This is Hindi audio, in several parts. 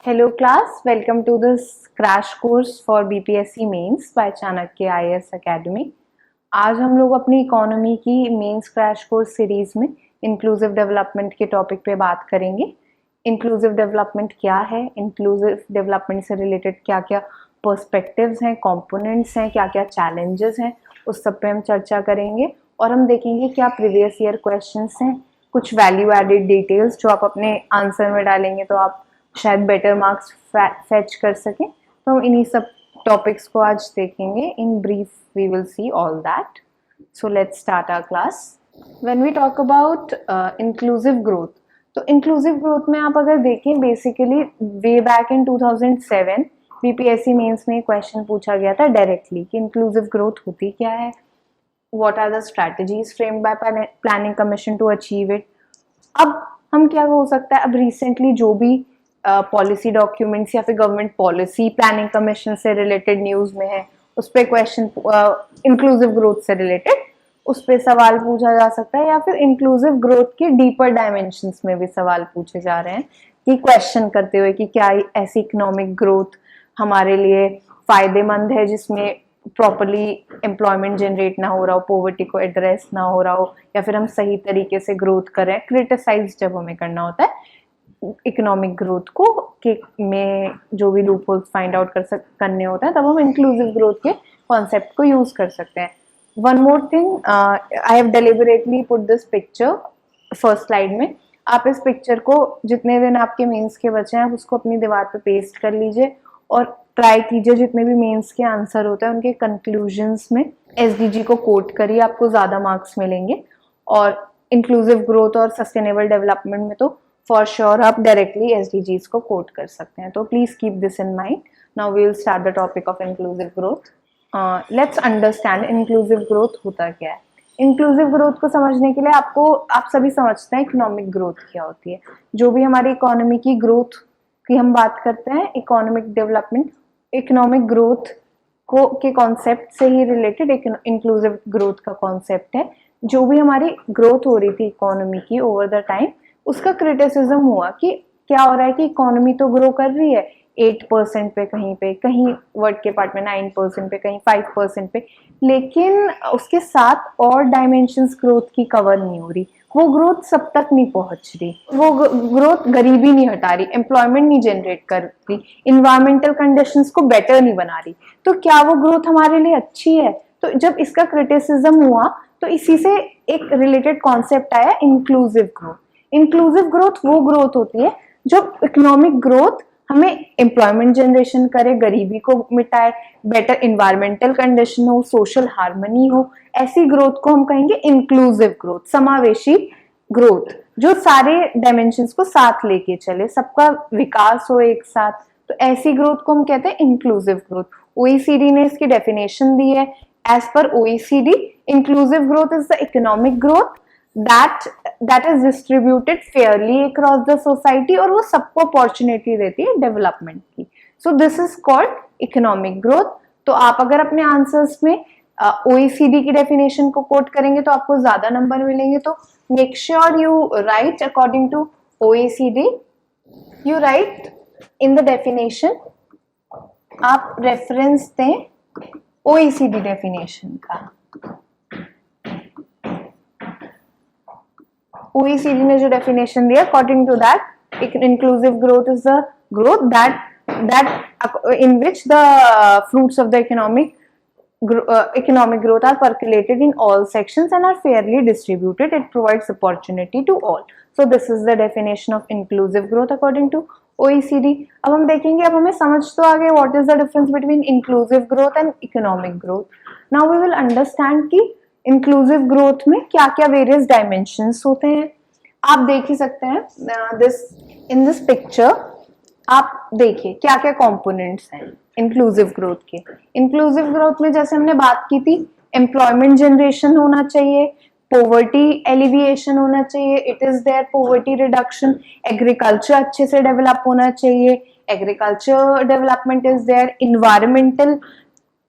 Hello class, welcome to this crash course for BPSC Mains by Chanakya IAS Academy। आज हम लोग अपनी इकोनॉमी की मेंस क्रैश कोर्स सीरीज में इंक्लूसिव डेवलपमेंट के टॉपिक पे बात करेंगे। इंक्लूसिव डेवलपमेंट क्या है, इंक्लूसिव डेवलपमेंट से रिलेटेड क्या क्या पर्सपेक्टिव्स हैं, कंपोनेंट्स हैं, क्या क्या चैलेंजेस हैं, उस सब पे हम चर्चा करेंगे और हम देखेंगे क्या प्रीवियस ईयर क्वेश्चंस हैं, कुछ वैल्यू एडेड डिटेल्स जो आप अपने आंसर में डालेंगे तो आप शायद बेटर मार्क्स फैच कर सकें। तो हम इन्हीं सब टॉपिक्स को आज देखेंगे। In brief we will see all that. So let's start our class. When we talk about inclusive growth, तो इंक्लूसिव ग्रोथ में आप अगर देखें basically way back in 2007 BPSC mains में क्वेश्चन पूछा गया था डायरेक्टली कि इंक्लूसिव ग्रोथ होती क्या है, what are the strategies framed by planning commission to achieve it. अब हम क्या हो सकता है, अब रिसेंटली जो भी पॉलिसी डॉक्यूमेंट्स या फिर गवर्नमेंट पॉलिसी प्लानिंग कमीशन से रिलेटेड न्यूज में है उस पर क्वेश्चन इंक्लूसिव ग्रोथ से रिलेटेड उस पर सवाल पूछा जा सकता है, या फिर इंक्लूसिव ग्रोथ के डीपर डायमेंशंस में भी सवाल पूछे जा रहे हैं कि क्वेश्चन करते हुए कि क्या ऐसी इकोनॉमिक ग्रोथ हमारे लिए फायदेमंद है जिसमें प्रॉपरली एम्प्लॉयमेंट जनरेट ना हो रहा हो, पॉवर्टी को एड्रेस ना हो रहा हो, या फिर हम सही तरीके से ग्रोथ करें। क्रिटिसाइज जब हमें करना होता है इकोनॉमिक ग्रोथ को कि में जो भी लूप होल्स फाइंड आउट करने होते हैं, तब हम इंक्लूसिव ग्रोथ के कॉन्सेप्ट को यूज कर सकते हैं। One more thing, I have deliberately put this picture first slide में। आप इस पिक्चर को जितने दिन आपके मेंस के बचे हैं आप उसको अपनी दीवार पे पेस्ट कर लीजिए और ट्राई कीजिए जितने भी मेंस के आंसर होते हैं उनके कंक्लूजन्स में एसडीजी को कोट करिए, आपको ज्यादा मार्क्स मिलेंगे। और इंक्लूसिव ग्रोथ और सस्टेनेबल डेवलपमेंट में तो फॉर श्योर आप डायरेक्टली एसडीजीज को कोट कर सकते हैं। तो please keep this in mind. Now we will start the topic of inclusive growth. Let's understand inclusive growth होता क्या है। इंक्लूसिव ग्रोथ को समझने के लिए आप सभी समझते हैं इकोनॉमिक ग्रोथ क्या होती है। जो भी हमारी इकोनॉमी की ग्रोथ की हम बात करते हैं, इकोनॉमिक डेवलपमेंट, इकोनॉमिक ग्रोथ को के कॉन्सेप्ट से ही रिलेटेड इंक्लूसिव ग्रोथ का कॉन्सेप्ट है। जो भी हमारी ग्रोथ हो रही थी इकोनॉमी की ओवर द टाइम, उसका क्रिटिसिज्म हुआ कि क्या हो रहा है कि इकोनॉमी तो ग्रो कर रही है 8% पे, कहीं वर्ड के पार्ट में 9% पे, कहीं 5% पे, लेकिन उसके साथ और डायमेंशंस ग्रोथ की कवर नहीं हो रही। वो ग्रोथ सब तक नहीं पहुंच रही, वो ग्रोथ गरीबी नहीं हटा रही, एम्प्लॉयमेंट नहीं जनरेट कर रही, इन्वायरमेंटल कंडीशंस को बेटर नहीं बना रही। तो क्या वो ग्रोथ हमारे लिए अच्छी है? तो जब इसका क्रिटिसिज्म हुआ तो इसी से एक रिलेटेड कॉन्सेप्ट आया इंक्लूसिव ग्रोथ। इंक्लूसिव ग्रोथ वो ग्रोथ होती है जब इकोनॉमिक ग्रोथ हमें एम्प्लॉयमेंट जनरेशन करे, गरीबी को मिटाए, बेटर इन्वायरमेंटल कंडीशन हो, सोशल हार्मनी हो। ऐसी ग्रोथ को हम कहेंगे इंक्लूसिव ग्रोथ, समावेशी ग्रोथ, जो सारे डायमेंशंस को साथ लेके चले, सबका विकास हो एक साथ। तो ऐसी ग्रोथ को हम कहते हैं इंक्लूसिव ग्रोथ। ओईसीडी ने इसकी डेफिनेशन दी है। As per OECD, inclusive growth is the economic growth that is distributed fairly across the society, और वो सबको अपॉर्चुनिटी देती है डेवलपमेंट की। So this is called economic growth. तो आप अगर अपने आंसर्स में ओईसीडी की डेफिनेशन को कोट करेंगे तो आपको ज्यादा नंबर मिलेंगे। तो make sure you write according to OECD, you write in the definition, आप रेफरेंस दें ओईसीडी डेफिनेशन का। OECD ने जो डेफिनेशन दिया, according to that inclusive growth is the growth that in which the fruits of the economic growth are percolated in all sections and are fairly distributed. It provides opportunity to all. So this is the definition of inclusive growth according to OECD. अब हम देखेंगे, अब हमें समझ तो आ गया what is the difference between inclusive growth and economic growth. Now we will understand कि इंक्लूसिव ग्रोथ में क्या क्या वेरियस डायमेंशंस होते हैं। आप देख ही सकते हैं इन दिस पिक्चर। आप देखिए क्या क्या कंपोनेंट्स हैं इंक्लूसिव ग्रोथ के। इंक्लूसिव ग्रोथ में जैसे हमने बात की थी, एम्प्लॉयमेंट जनरेशन होना चाहिए, पॉवर्टी एलिविएशन होना चाहिए, it is there poverty reduction, agriculture अच्छे से डेवलप होना चाहिए, agriculture development is there, environmental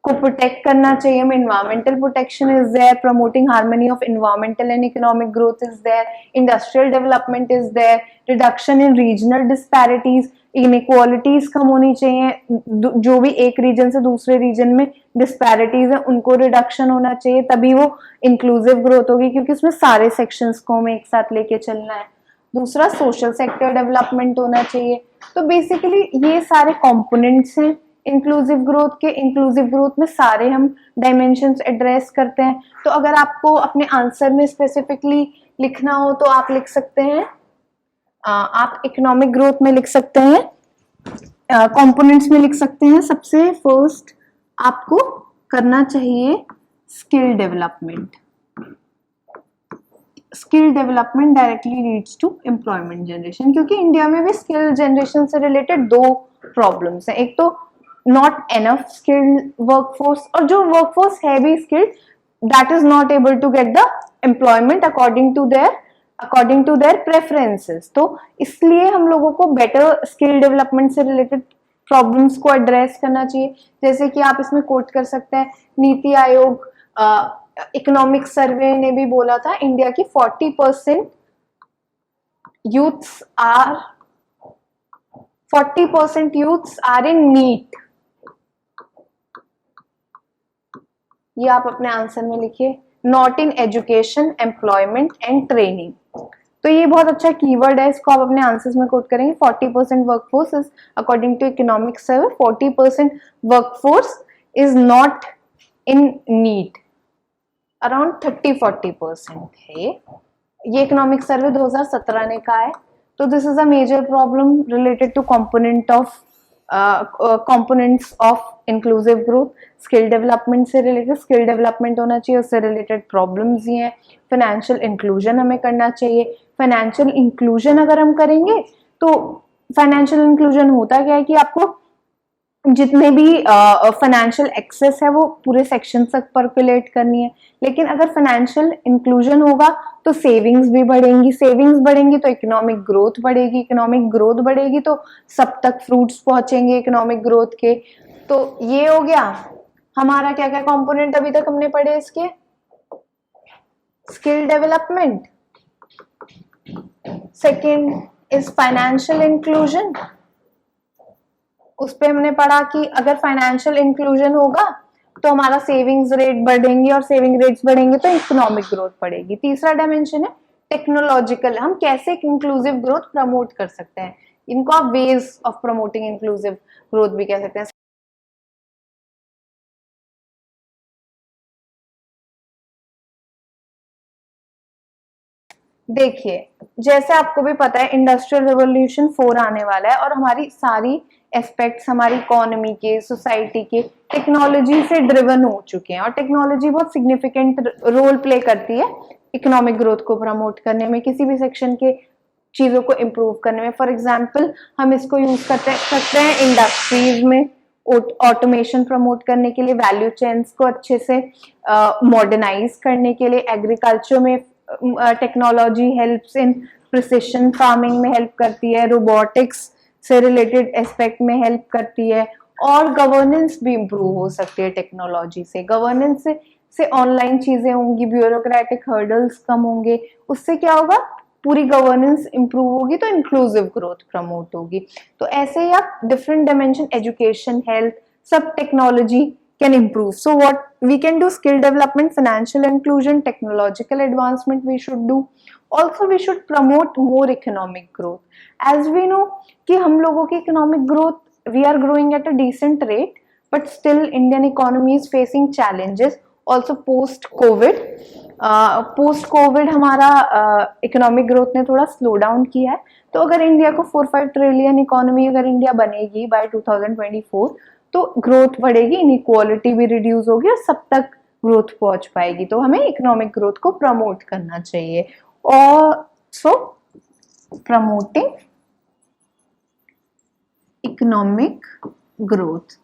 को प्रोटेक्ट करना चाहिए, हमें environmental protection is there, promoting harmony of environmental and economic growth is there, industrial development is there, reduction in regional disparities, inequalities कम होनी चाहिए, जो भी एक रीजन से दूसरे रीजन में डिस्पैरिटीज है उनको रिडक्शन होना चाहिए, तभी वो इंक्लूसिव ग्रोथ होगी, क्योंकि उसमें सारे सेक्शंस को हमें एक साथ लेके चलना है। दूसरा, सोशल सेक्टर डेवलपमेंट होना चाहिए। तो बेसिकली ये सारे कंपोनेंट्स हैं इंक्लूसिव ग्रोथ के। इंक्लूसिव ग्रोथ में सारे हम डायमेंशंस एड्रेस करते हैं। तो अगर आपको अपने आंसर में स्पेसिफिकली लिखना हो तो आप लिख सकते हैं, आप इकोनॉमिक ग्रोथ में लिख सकते हैं, कंपोनेंट्स में लिख सकते हैं। सबसे फर्स्ट आपको करना चाहिए skill development. Skill development directly leads to employment generation, क्योंकि इंडिया में भी स्किल जनरेशन से रिलेटेड दो प्रॉब्लम्स हैं। एक तो नॉट एनफ स्किल्ड वर्कफोर्स, और जो वर्कफोर्स है भी skilled, that is not able to get the employment according to their preferences. तो इसलिए हम लोगों को बेटर स्किल डेवलपमेंट से रिलेटेड प्रॉब्लम्स को एड्रेस करना चाहिए। जैसे कि आप इसमें कोट कर सकते हैं, नीति आयोग इकोनॉमिक सर्वे ने भी बोला था इंडिया की 40% यूथ्स आर इन नीट। ये आप अपने आंसर में लिखिए, not in education, employment and training. तो ये बहुत अच्छा कीवर्ड है, इसको आप अपने आंसर्स में कोट करेंगे। 40% workforce is, according to economic survey, 40% workforce is not in need, around 30-40% है। ये इकोनॉमिक सर्वे 2017 ने कहा है। तो this is a major problem related to components of inclusive growth. Skill development से रिलेटेड, स्किल डेवलपमेंट होना चाहिए, उससे रिलेटेड प्रॉब्लम्स ही हैं। फाइनेंशियल इंक्लूजन हमें करना चाहिए। फाइनेंशियल इंक्लूजन अगर हम करेंगे तो फाइनेंशियल इंक्लूजन होता क्या है कि आपको जितने भी फाइनेंशियल एक्सेस है वो पूरे सेक्शन तक परकुलेट करनी है। लेकिन अगर फाइनेंशियल इंक्लूजन होगा तो सेविंग्स भी बढ़ेंगी, सेविंग्स बढ़ेंगी तो इकोनॉमिक ग्रोथ बढ़ेगी, इकोनॉमिक ग्रोथ बढ़ेगी तो सब तक फ्रूट्स पहुंचेंगे इकोनॉमिक ग्रोथ के। तो ये हो गया हमारा क्या क्या कंपोनेंट अभी तक हमने पढ़े इसके। Skill development, second is financial inclusion. उस पे हमने पढ़ा कि अगर फाइनेंशियल इंक्लूजन होगा तो हमारा सेविंग्स रेट बढ़ेंगे, और सेविंग रेट्स बढ़ेंगे तो इकोनॉमिक ग्रोथ बढ़ेगी। तीसरा डायमेंशन है टेक्नोलॉजिकल, हम कैसे इंक्लूसिव ग्रोथ प्रमोट कर सकते हैं। इनको आप ways of promoting inclusive growth भी कह सकते हैं। देखिए, जैसे आपको भी पता है इंडस्ट्रियल रेवोल्यूशन 4 आने वाला है, और हमारी सारी एस्पेक्ट्स हमारी इकोनॉमी के, सोसाइटी के टेक्नोलॉजी से ड्रिवन हो चुके हैं, और टेक्नोलॉजी बहुत सिग्निफिकेंट रोल प्ले करती है इकोनॉमिक ग्रोथ को प्रमोट करने में, किसी भी सेक्शन के चीजों को इम्प्रूव करने में। फॉर एग्जाम्पल हम इसको यूज करते हैं इंडस्ट्रीज में ऑटोमेशन प्रमोट करने के लिए, वैल्यू चेन्स को अच्छे से मॉडर्नाइज करने के लिए, एग्रीकल्चर में technology helps in precision farming में हेल्प करती है, रोबोटिक्स से रिलेटेड एस्पेक्ट में हेल्प करती है, और गवर्नेंस भी इम्प्रूव हो सकती है टेक्नोलॉजी से। गवर्नेंस से ऑनलाइन चीजें होंगी, ब्यूरोक्रेटिक हर्डल्स कम होंगे, उससे क्या होगा, पूरी गवर्नेंस इंप्रूव होगी तो इंक्लूसिव ग्रोथ प्रमोट होगी। तो ऐसे ही आप डिफरेंट डायमेंशन, एजुकेशन, हेल्थ, सब technology can improve. So what we can do, skill development, financial inclusion, technological advancement we should do. Also we should promote more economic growth. As we know कि हम लोगों की economic growth, we are growing at a decent rate, but still Indian economy is facing challenges. Also post COVID हमारा इकोनॉमिक ग्रोथ ने थोड़ा स्लो डाउन किया है। तो अगर इंडिया को 4-5 ट्रिलियन इकोनॉमी अगर इंडिया बनेगी बाय 2024 तो ग्रोथ बढ़ेगी, इनइक्वालिटी भी रिड्यूस होगी और सब तक ग्रोथ पहुंच पाएगी। तो हमें इकोनॉमिक ग्रोथ को प्रमोट करना चाहिए। और so promoting economic growth.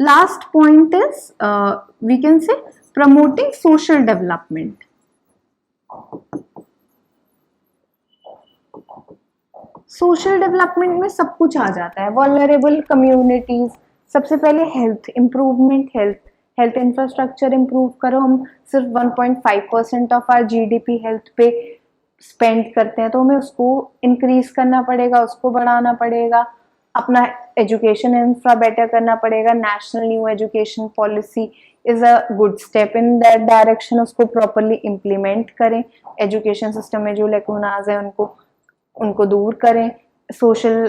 Last point is we can say promoting social development. Social development में सब कुछ आ जाता है, वल्नरेबल कम्युनिटीज, सबसे पहले health improvement, health infrastructure improve करो। हम सिर्फ 1.5% ऑफ आर जीडीपी हेल्थ पे स्पेंड करते हैं, तो हमें उसको इंक्रीज करना पड़ेगा, उसको बढ़ाना पड़ेगा। अपना एजुकेशन इंफ्रा बेटर करना पड़ेगा। National new education policy is a good step in that direction. उसको प्रॉपरली इम्प्लीमेंट करें। एजुकेशन सिस्टम में जो लेकुनाज है उनको दूर करें। सोशल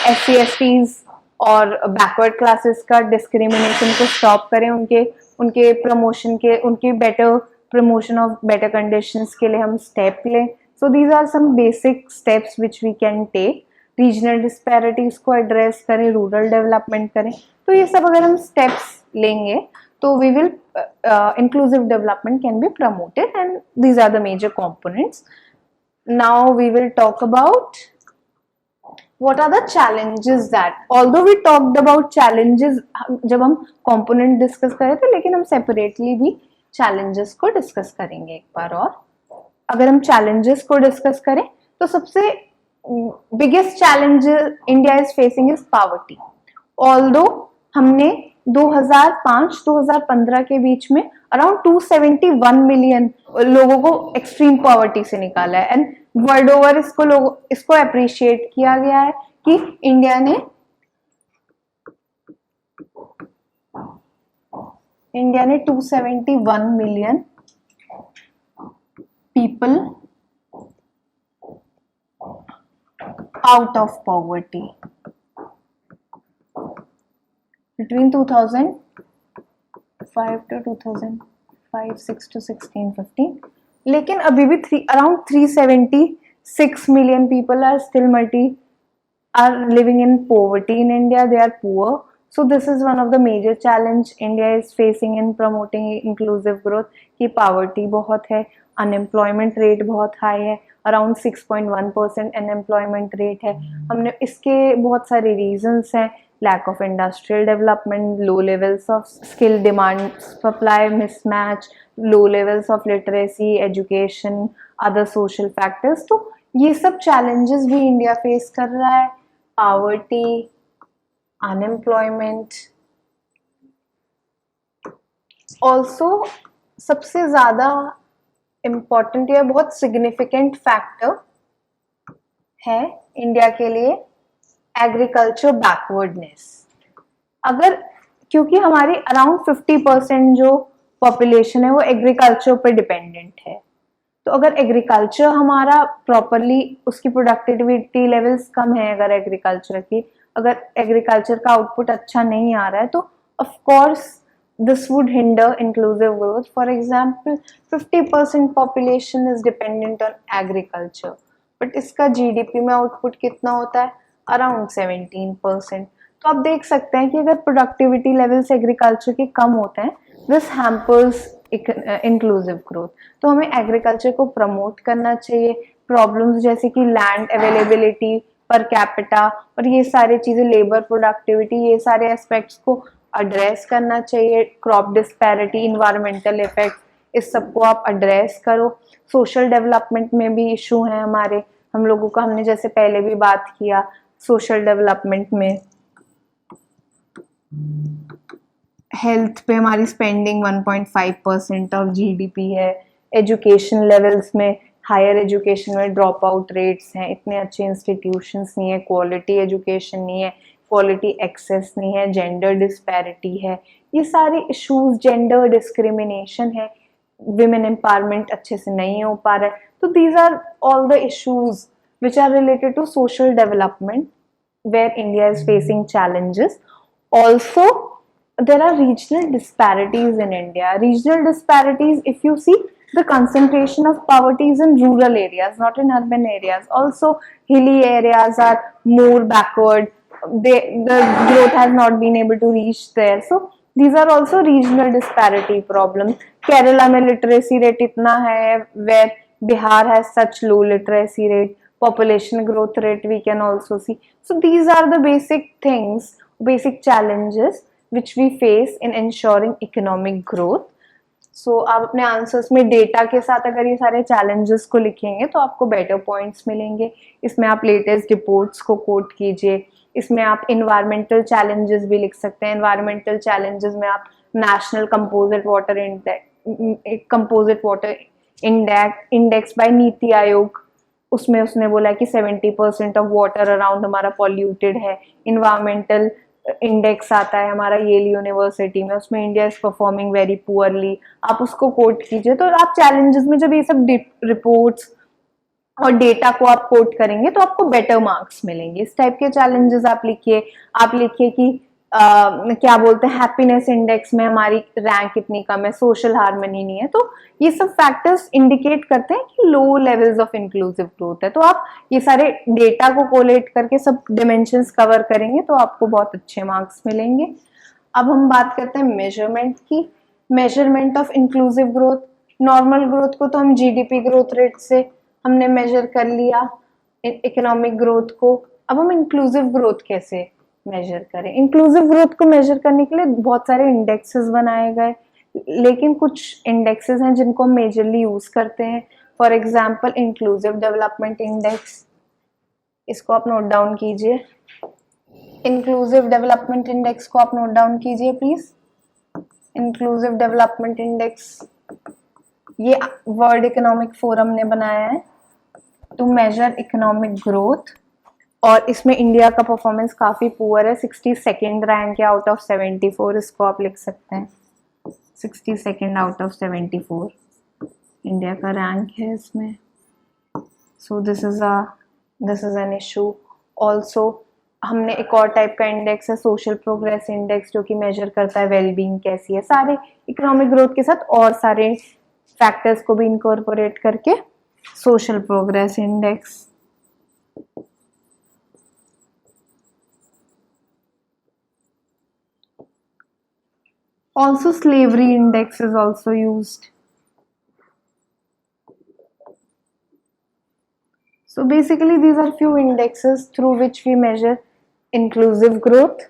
SC/STs और बैकवर्ड क्लासेस का डिस्क्रिमिनेशन को स्टॉप करें। उनके प्रमोशन के, उनकी better promotion of better conditions के लिए हम स्टेप लें। So these are some basic steps which we can take. Regional disparities को एड्रेस करें, रूरल डेवलपमेंट करें। तो ये सब अगर हम स्टेप्स लेंगे तो we will inclusive development can be promoted, and these are the major components. Now we will talk about what are the challenges that, although we talked about challenges जब हम component discuss कर रहे थे, लेकिन हम separately भी challenges को discuss करेंगे एक बार और। अगर हम challenges को discuss करें तो सबसे biggest challenge India is facing is poverty. Although हमने 2005-2015 के बीच में अराउंड 271 मिलियन लोगों को एक्सट्रीम पॉवर्टी से निकाला है, एंड वर्ल्ड ओवर इसको अप्रिशिएट किया गया है कि इंडिया ने 271 million people out of poverty between 2005 to 2005, 6 to 16, 15. लेकिन अभी भी around 376 million people are still are living in poverty in India. They are poor. So this is one of the major challenge India is facing in promoting inclusive growth कि poverty बहुत है, unemployment rate बहुत high है, around 6.1% unemployment rate है। हमने इसके बहुत सारे reasons हैं, lack of industrial development, low levels of skill demand supply mismatch, low levels of literacy, education, other social factors. तो ये सब challenges भी इंडिया फेस कर रहा है। poverty, unemployment, also सबसे ज़्यादा important या बहुत significant factor है इंडिया के लिए एग्रीकल्चर बैकवर्डनेस। अगर क्योंकि हमारी अराउंड 50% जो पॉपुलेशन है वो एग्रीकल्चर पे डिपेंडेंट है, तो अगर एग्रीकल्चर हमारा प्रॉपरली, उसकी प्रोडक्टिविटी लेवल्स कम है, अगर एग्रीकल्चर का आउटपुट अच्छा नहीं आ रहा है, तो of course this would hinder inclusive growth. For example, 50% population is dependent on agriculture, but इसका GDP में आउटपुट कितना होता है? अराउंड 17%। तो आप देख सकते हैं कि अगर प्रोडक्टिविटी लेवल्स एग्रीकल्चर के कम होते हैं, दिस हैम्पर्स इंक्लूसिव ग्रोथ। तो हमें एग्रीकल्चर को प्रमोट करना चाहिए। प्रॉब्लम्स जैसे कि लैंड अवेलेबिलिटी, पर कैपिटा और ये सारी चीज़ें, लेबर प्रोडक्टिविटी, ये सारे एस्पेक्ट्स को एड्रेस करना चाहिए। क्रॉप डिस्पैरिटी, इन्वायरमेंटल इफेक्ट, इस सबको आप एड्रेस करो। सोशल डेवलपमेंट में भी इशू हैं हमारे, हम लोगों का, हमने जैसे पहले भी बात किया, सोशल डेवलपमेंट में हेल्थ पे हमारी स्पेंडिंग 1.5% ऑफ जीडीपी है। एजुकेशन लेवल्स में, हायर एजुकेशन में ड्रॉप आउट रेट्स हैं, इतने अच्छे इंस्टीट्यूशंस नहीं है, क्वालिटी एजुकेशन नहीं है, क्वालिटी एक्सेस नहीं है, जेंडर डिस्पैरिटी है, ये सारे इश्यूज, जेंडर डिस्क्रिमिनेशन है, विमेन एम्पावरमेंट अच्छे से नहीं हो पा रहा है। तो these are all the issues which are related to social development where India is facing challenges. Also, there are regional disparities in India. Regional disparities, if you see, the concentration of poverty is in rural areas, not in urban areas. Also, hilly areas are more backward. The growth has not been able to reach there. So, these are also regional disparity problems. Kerala में literacy rate इतना है, where Bihar has such low literacy rate. Population growth rate we can also see. So these are the basic things, basic challenges which we face in ensuring economic growth. So आप अपने आंसर्स में डेटा के साथ अगर ये सारे challenges को लिखेंगे तो आपको better points मिलेंगे। इसमें आप लेटेस्ट रिपोर्ट्स को कोट कीजिए, इसमें आप इन्वायरमेंटल चैलेंजेस भी लिख सकते हैं। इन्वायरमेंटल चैलेंजेस में आप national composite water index bye NITI Aayog, उसमें उसने बोला कि 70% ऑफ वाटर अराउंड हमारा पॉल्यूटेड है। इन्वायरमेंटल इंडेक्स आता है हमारा येल यूनिवर्सिटी में, उसमें India is performing very poorly, आप उसको कोट कीजिए। तो आप चैलेंजेस में जब ये सब रिपोर्ट्स और डेटा को आप कोट करेंगे तो आपको बेटर मार्क्स मिलेंगे। इस टाइप के चैलेंजेस आप लिखिए। आप लिखिए कि क्या बोलते हैं, हैप्पीनेस इंडेक्स में हमारी रैंक इतनी कम है, सोशल हार्मनी नहीं है। तो ये सब फैक्टर्स इंडिकेट करते हैं कि low levels of inclusive growth है। तो आप ये सारे डेटा को कोलेट करके सब डिमेंशंस कवर करेंगे तो आपको बहुत अच्छे मार्क्स मिलेंगे। अब हम बात करते हैं मेजरमेंट की। Measurement of inclusive growth, normal growth को तो हम जीडीपी ग्रोथ रेट से हमने मेजर कर लिया, इकोनॉमिक ग्रोथ को। अब हम इंक्लूसिव ग्रोथ कैसे मेजर करें? इंक्लूसिव ग्रोथ को मेजर करने के लिए बहुत सारे इंडेक्सेस बनाए गए, लेकिन कुछ इंडेक्सेस हैं जिनको हम मेजरली यूज करते हैं। For example inclusive development index, इसको आप नोट डाउन कीजिए। इंक्लूसिव डेवलपमेंट इंडेक्स को आप नोट डाउन कीजिए प्लीज। इंक्लूसिव डेवलपमेंट इंडेक्स ये वर्ल्ड इकोनॉमिक फोरम ने बनाया है टू मेजर इकोनॉमिक ग्रोथ, और इसमें इंडिया का परफॉर्मेंस काफी पुअर है, 62nd रैंक है आउट ऑफ 74। इसको आप लिख सकते हैं, 62nd आउट ऑफ 74 इंडिया का रैंक है इसमें। So this is an issue. Also हमने एक और टाइप का इंडेक्स है सोशल प्रोग्रेस इंडेक्स, जो कि मेजर करता है वेलबींग कैसी है, सारे इकोनॉमिक ग्रोथ के साथ और सारे फैक्टर्स को भी इनकॉर्पोरेट करके social progress index. Also slavery index is also used. So basically these are few indexes through which we measure inclusive growth,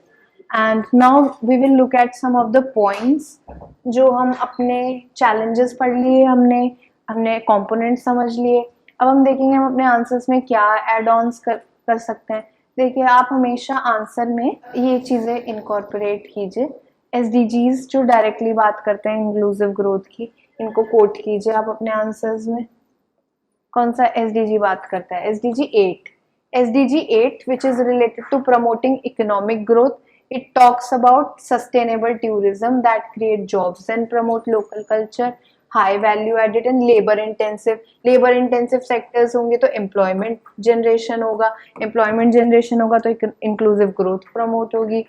and now we will look at some of the points जो हम अपने challenges पढ़ लिए, हमने components समझ लिए। अब हम देखेंगे हम अपने आंसर्स में क्या add-ons कर सकते हैं। देखिए आप हमेशा आंसर में ये चीज़ें इनकॉर्पोरेट कीजिए। SDGs जो डायरेक्टली बात करते हैं इंक्लूसिव ग्रोथ की, इनको कोट कीजिए आप अपने आंसर्स में। कौन सा SDG बात करता है? SDG 8। SDG 8 which is related to promoting economic growth. It talks about sustainable tourism that create jobs and promote local culture, high value added and labor intensive. Labor intensive sectors होंगे तो employment generation होगा, employment generation होगा तो inclusive growth promote होगी।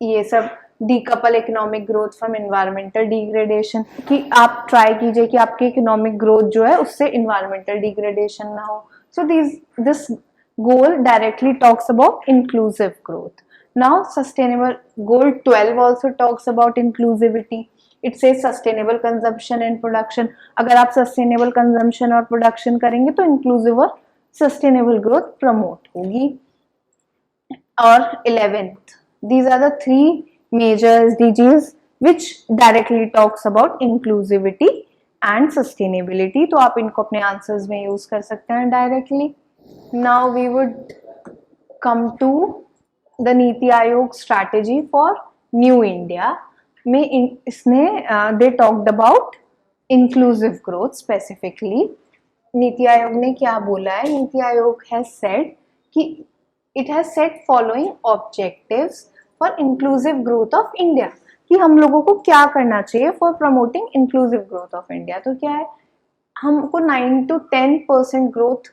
ये सब decouple economic growth from environmental degradation, कि आप ट्राई कीजिए कि आपकी इकोनॉमिक ग्रोथ जो है उससे एनवायरमेंटल डिग्रेडेशन ना हो। So this goal directly talks about inclusive growth. Now sustainable goal 12 also talks about inclusivity. It says sustainable consumption and production. अगर आप सस्टेनेबल कंजम्पशन और प्रोडक्शन करेंगे तो इंक्लूसिव और सस्टेनेबल ग्रोथ प्रमोट होगी। और 11th, these are the 3 major SDGs which directly talks about inclusivity and sustainability. तो आप इनको अपने आंसर्स में यूज कर सकते हैं directly. Now we would come to the NITI Aayog strategy for new India में इसने they talked about inclusive growth specifically. NITI Aayog ने क्या बोला है? नीति आयोग हैज सेड कि it has set following objectives for inclusive growth of India, कि हम लोगों को क्या करना चाहिए for promoting inclusive growth of India। तो क्या है, हमको 9 to 10% growth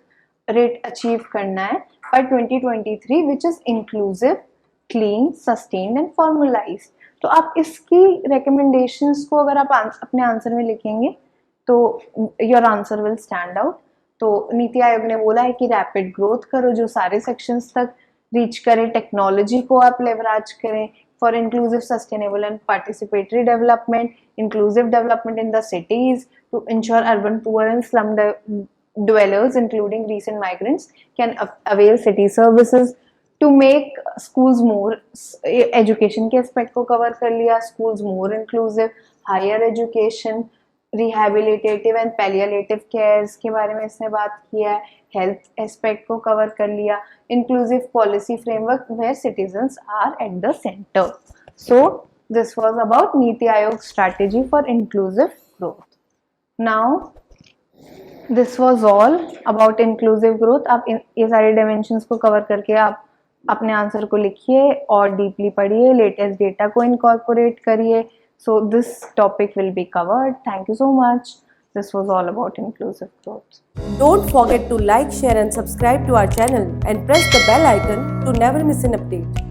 rate achieve करना है by 2023 which is inclusive, clean, sustained and formalized। तो आप इसकी recommendations को अगर आप अपने आंसर में लिखेंगे तो your answer will stand out। तो नीति आयोग ने बोला है कि रैपिड ग्रोथ करो जो सारे सेक्शंस तक रीच करें, टेक्नोलॉजी को आप लेवरेज करें for inclusive sustainable and participatory development, inclusive development in the cities to ensure urban poor and slum dwellers including recent migrants can avail city services to make schools more, education के aspect को cover कर लिया, schools more inclusive, higher education, rehabilitative and palliative cares के बारे में इसने बात किया है, हेल्थ एस्पेक्ट को कवर कर लिया, inclusive policy framework where citizens are at the centre. So this was about NITI Aayog strategy for inclusive growth. Now this was all about inclusive growth. आप ये सारे डायमेंशंस को कवर करके आप अपने आंसर को लिखिए और डीपली पढ़िए, लेटेस्ट डेटा को इनकॉर्पोरेट करिए. So this topic will be covered. Thank you so much. This was all about inclusive growth. Don't forget to like, share and subscribe to our channel and press the bell icon to never miss an update.